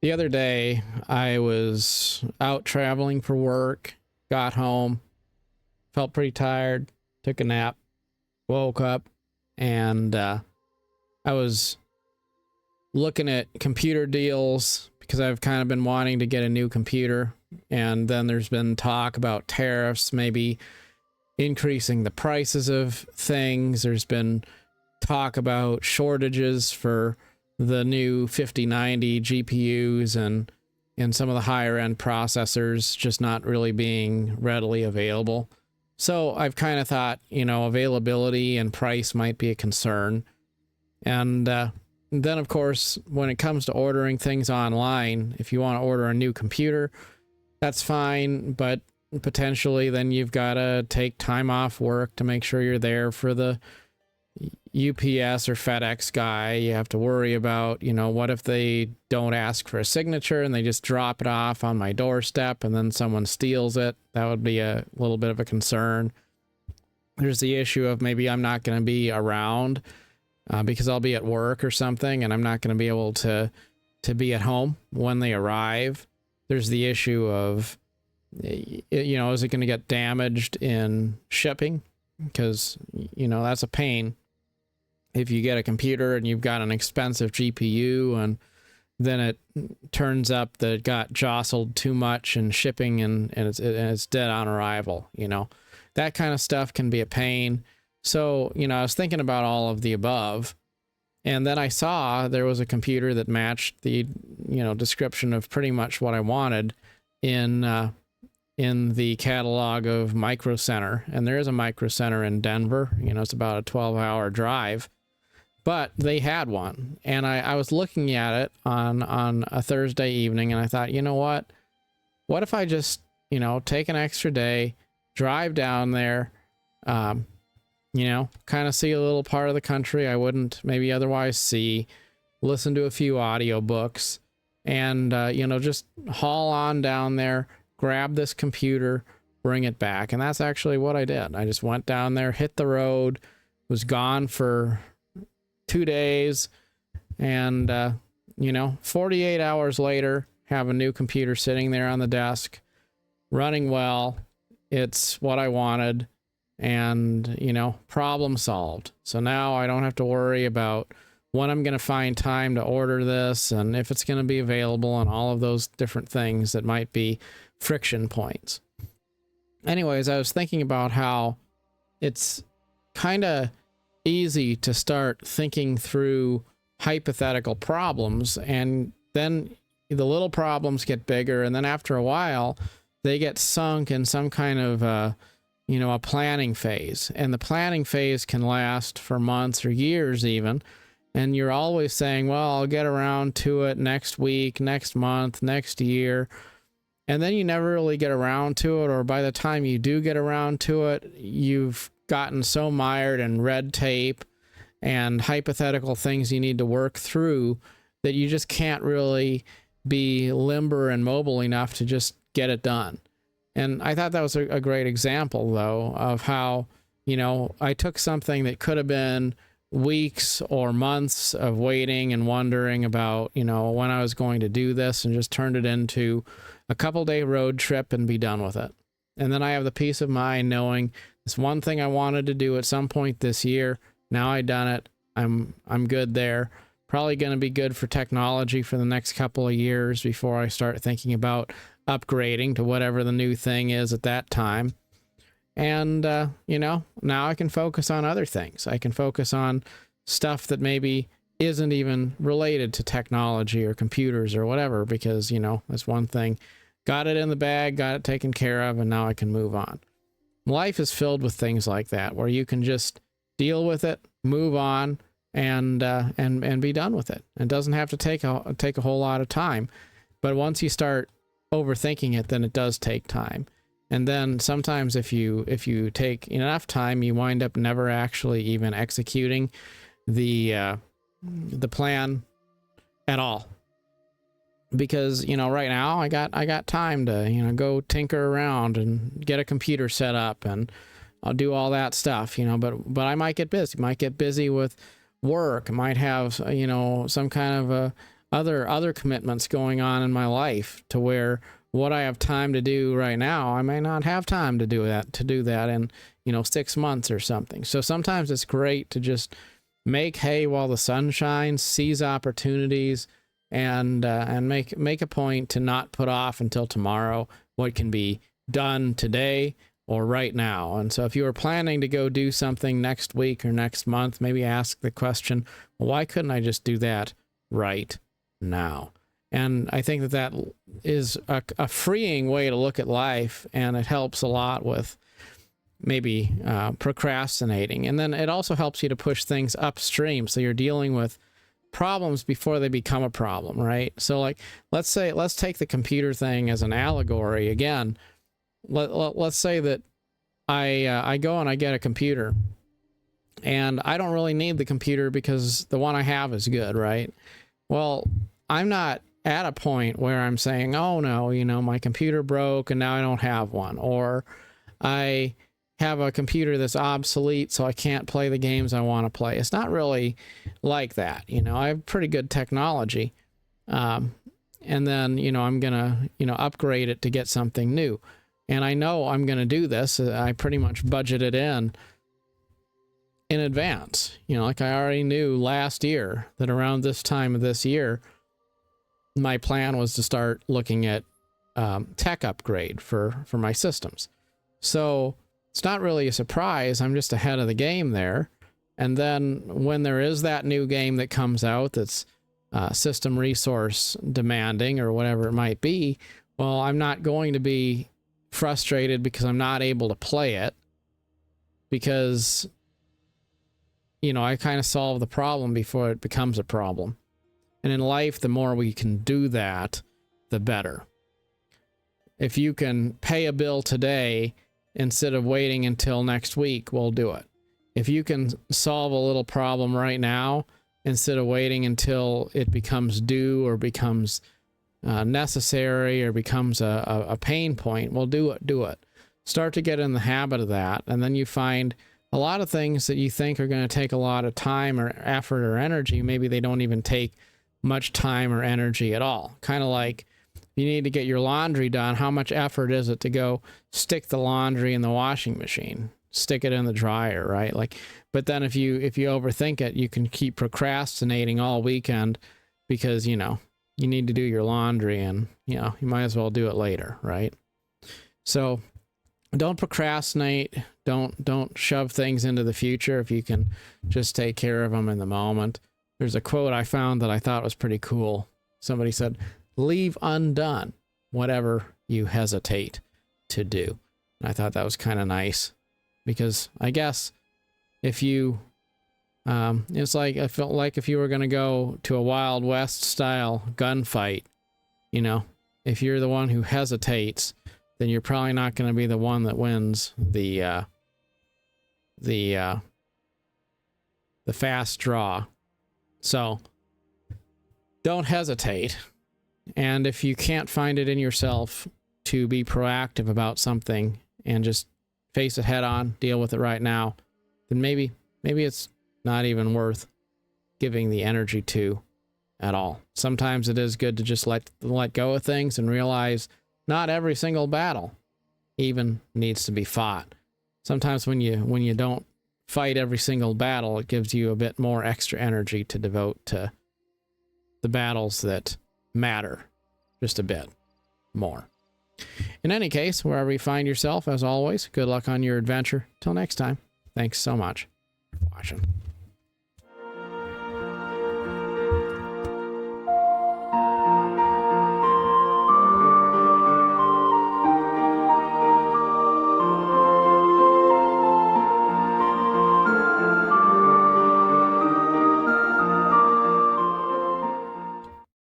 The other day, I was out traveling for work, got home, felt pretty tired, took a nap, woke up, and I was looking at computer deals because I've kind of been wanting to get a new computer. And then there's been talk about tariffs, maybe increasing the prices of things. There's been talk about shortages for the new 5090 GPUs and some of the higher end processors just not really being readily available. So I've kind of thought, availability and price might be a concern. And then, of course, when it comes to ordering things online, if you want to order a new computer, that's fine. But potentially then you've got to take time off work to make sure you're there for the UPS or FedEx guy. You have to worry about, what if they don't ask for a signature and they just drop it off on my doorstep and then someone steals it? That would be a little bit of a concern. There's the issue of maybe I'm not going to be around because I'll be at work or something and I'm not going to be able to be at home when they arrive. There's the issue of, is it going to get damaged in shipping? Because, that's a pain. If you get a computer and you've got an expensive GPU and then it turns up that it got jostled too much in shipping and it's dead on arrival, that kind of stuff can be a pain. So, I was thinking about all of the above, and then I saw there was a computer that matched the, description of pretty much what I wanted in the catalog of Micro Center. And there is a Micro Center in Denver. It's about a 12-hour drive. But they had one, and I was looking at it on a Thursday evening, and I thought, what if I just, take an extra day, drive down there, kind of see a little part of the country I wouldn't maybe otherwise see, listen to a few audiobooks, and, just haul on down there, grab this computer, bring it back. And that's actually what I did. I just went down there, hit the road, was gone for 2 days, and 48 hours later, have a new computer sitting there on the desk, running well. It's what I wanted, and problem solved. So now I don't have to worry about when I'm going to find time to order this and if it's going to be available and all of those different things that might be friction points. Anyways, I was thinking about how it's kind of easy to start thinking through hypothetical problems, and then the little problems get bigger, and then after a while they get sunk in some kind of a planning phase, and the planning phase can last for months or years even, and you're always saying, well, I'll get around to it next week, next month, next year, and then you never really get around to it, or by the time you do get around to it, you've gotten so mired in red tape and hypothetical things you need to work through that you just can't really be limber and mobile enough to just get it done. And I thought that was a great example, though, of how, I took something that could have been weeks or months of waiting and wondering about, when I was going to do this, and just turned it into a couple-day road trip and be done with it. And then I have the peace of mind knowing this one thing I wanted to do at some point this year. Now I done it. I'm good there. Probably going to be good for technology for the next couple of years before I start thinking about upgrading to whatever the new thing is at that time. And, now I can focus on other things. I can focus on stuff that maybe isn't even related to technology or computers or whatever, because, that's one thing. Got it in the bag, got it taken care of, and now I can move on. Life is filled with things like that, where you can just deal with it, move on, and be done with it. It doesn't have to take a whole lot of time, but once you start overthinking it, then it does take time. And then sometimes if you take enough time, you wind up never actually even executing the plan at all. Because, right now I got time to, go tinker around and get a computer set up, and I'll do all that stuff, but I might get busy with work. I might have, some kind of other commitments going on in my life, to where what I have time to do right now, I may not have time to do that in, 6 months or something. So sometimes it's great to just make hay while the sun shines, seize opportunities, and make a point to not put off until tomorrow what can be done today or right now. And so if you were planning to go do something next week or next month, maybe ask the question, well, why couldn't I just do that right now? And I think that is a freeing way to look at life, and it helps a lot with maybe procrastinating. And then it also helps you to push things upstream, so you're dealing with problems before they become a problem, right? So like, let's take the computer thing as an allegory again. Let's say that I go and I get a computer, and I don't really need the computer because the one I have is good, right? Well, I'm not at a point where I'm saying, oh no, my computer broke and now I don't have one, or I have a computer that's obsolete so I can't play the games I want to play. It's not really like that. I have pretty good technology. And then, I'm going to, upgrade it to get something new. And I know I'm going to do this. I pretty much budgeted in advance. Like I already knew last year that around this time of this year, my plan was to start looking at tech upgrade for my systems. So it's not really a surprise. I'm just ahead of the game there. And then when there is that new game that comes out that's system resource demanding or whatever it might be, well, I'm not going to be frustrated because I'm not able to play it, because, I kind of solve the problem before it becomes a problem. And in life, the more we can do that, the better. If you can pay a bill today instead of waiting until next week, we'll do it. If you can solve a little problem right now instead of waiting until it becomes due or becomes necessary or becomes a pain point, we'll do it. Start to get in the habit of that, and then you find a lot of things that you think are going to take a lot of time or effort or energy, maybe they don't even take much time or energy at all. Kind of like, you need to get your laundry done. How much effort is it to go stick the laundry in the washing machine, stick it in the dryer, right? Like, but then if you overthink it, you can keep procrastinating all weekend because, you need to do your laundry, and, you might as well do it later, right? So don't procrastinate. Don't shove things into the future if you can just take care of them in the moment. There's a quote I found that I thought was pretty cool. Somebody said, leave undone whatever you hesitate to do. And I thought that was kind of nice, because I guess if you, it's like, I felt like if you were going to go to a Wild West style gunfight, if you're the one who hesitates, then you're probably not going to be the one that wins the fast draw. So don't hesitate. And if you can't find it in yourself to be proactive about something and just face it head on, deal with it right now, then maybe it's not even worth giving the energy to at all. Sometimes it is good to just let go of things and realize not every single battle even needs to be fought. Sometimes when you don't fight every single battle, it gives you a bit more extra energy to devote to the battles that matter just a bit more. In any case, wherever you find yourself, as always, good luck on your adventure. Till next time, thanks so much for watching.